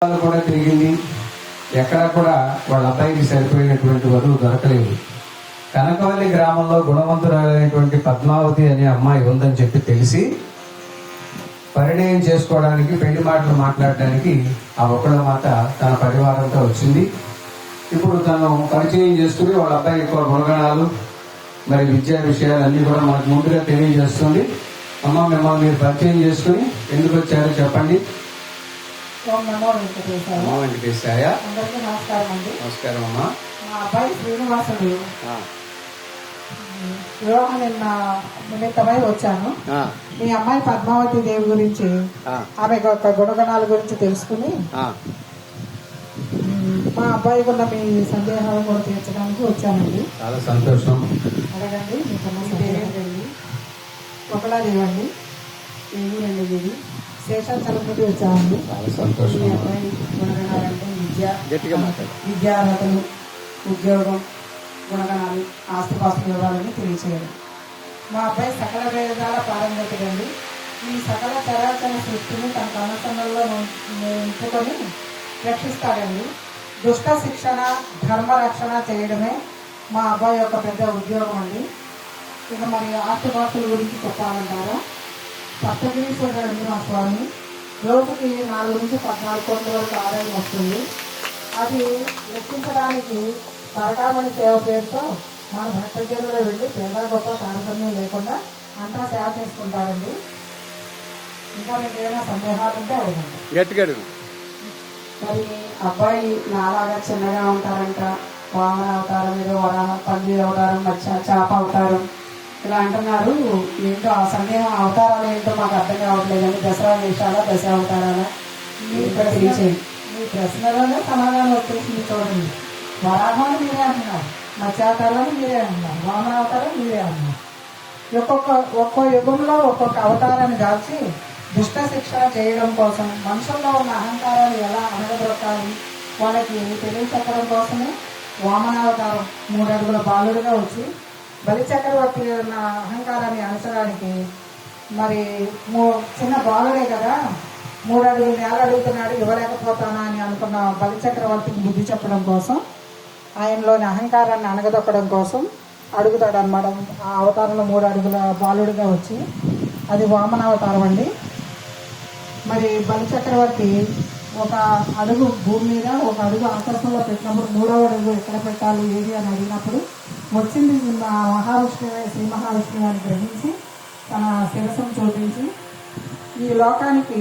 కూడా తిరిగింది. ఎక్కడ కూడా వాళ్ళ అబ్బాయికి సరిపోయినటువంటి వధువు దొరకలేదు. కనకవల్లి గ్రామంలో గుణవంతురాలైనటువంటి పద్మావతి అనే అమ్మాయి ఉందని చెప్పి తెలిసి పరిణయం చేసుకోవడానికి, పెళ్లి మాటలు మాట్లాడడానికి ఆ ఒకళ్ళ మాత తన పరివారంతో వచ్చింది. ఇప్పుడు తను పరిచయం చేసుకుని వాళ్ళ అబ్బాయి ఎక్కువ గుణగణాలు, మరి విద్యా విషయాలన్నీ కూడా మనకు ముందుగా తెలియజేస్తుంది. అమ్మ, మిమ్మల్ని మీరు పరిచయం చేసుకుని ఎందుకు వచ్చారో చెప్పండి. వెంకటేశాయ. అందరికీ నమస్కారం అండి. నమస్కారం అమ్మా. మా అబ్బాయి శ్రీనివాసుడు వివాహం నిమిత్తమై వచ్చాను. మీ అమ్మాయి పద్మావతి దేవి గురించి, ఆమె యొక్క గుణగణాల గురించి తెలుసుకుని మా అబ్బాయికి ఉన్న మీ సందేహాలు కూడా తీర్చడానికి వచ్చానండి. చాలా సంతోషం. అడగండి. మీకన్నా ఒకలాదేవి అండి. ఏ ఊరండి ఇది? శేషాచలంపతి వచ్చామండి. చాలా సంతోషం. మీ అబ్బాయి గుణగణాలంటే విద్యార్హతలు, ఉద్యోగం, గుణగణాలు, ఆస్తిపాస్తుల వివరాలని తెలియచేయాలి. మా అబ్బాయి సకల వేదాల పారంగతుడండి. ఈ సకల చరాచర సృష్టిని తన కనసంలో నింపుకొని రక్షిస్తాడండి. దుష్ట శిక్షణ, ధర్మ రక్షణ చేయడమే మా అబ్బాయి యొక్క పెద్ద ఉద్యోగం అండి. ఇక మరి ఆస్తిపాస్తుల గురించి చెప్పాలంటారా? సప్తగిరీశ్వరుడు మా స్వామి. రోజుకి 4 నుంచి 14 కోట్ల వరకు ఆదాయం వస్తుంది. అది లెక్కించడానికి సరకామణి సేవ పేరుతో మన భక్తజనులు వెళ్ళి పేద గొప్ప తారతమ్యం లేకుండా అంతా సేవ చేసుకుంటారండి. ఇంకా మీకు ఏమైనా సందేహాలు ఉంటే అడగండి. మరి అబ్బాయి నాలాగా చిన్నగా ఉంటారంట. వామన అవతారం, ఏదో వరాహ, పంది అవతారం, చేప అవతారం ఇలా అంటున్నారు. ఏంటో ఆ సందేహం, అవతారాలు ఏంటో మాకు అర్థం కావట్లేదండి. దసరా వేషాలా, దశ అవతారాలా? మీ ప్రశ్నలోనే సమాధానం వచ్చేసింది. చూడండి, వరాహాన్ని మీరే అంటున్నారు, మత్స్యావతారాన్ని మీరే అంటున్నారు, వామన అవతారం మీరే అంటున్నారు. ఒక్కో యుగంలో ఒక్కొక్క అవతారాన్ని దాల్చి దుష్ట శిక్షణ చేయడం కోసం, మనుషుల్లో ఉన్న అహంకారాన్ని ఎలా అనగదొక్కాలి వాళ్ళకి తెలియచెప్పడం కోసమే వామనావతారం 3 అడుగుల బాలుడుగా వచ్చి బలిచక్రవర్తి ఉన్న అహంకారాన్ని అణచడానికి, మరి చిన్న బాలుడే కదా 3 అడుగులు నేల అడుగుతున్నాడు, ఇవ్వలేకపోతానా అని అనుకున్న బలిచక్రవర్తికి బుద్ధి చెప్పడం కోసం, ఆయనలోని అహంకారాన్ని అణగదొక్కడం కోసం అడుగుతాడు అనమాట. ఆ అవతారంలో 3 అడుగుల బాలుడిగా వచ్చి, అది వామనావతారం అండి. మరి బలిచక్రవర్తి 1 అడుగు భూమి మీద, 1 అడుగు ఆకాశంలో పెట్టినప్పుడు 3వ అడుగు ఎక్కడ పెట్టాలి ఏది అని అడిగినప్పుడు వచ్చింది మహావిష్ణువే, శ్రీ మహావిష్ణువు అని గ్రహించి తన శిరస్సును చూపించి ఈ లోకానికి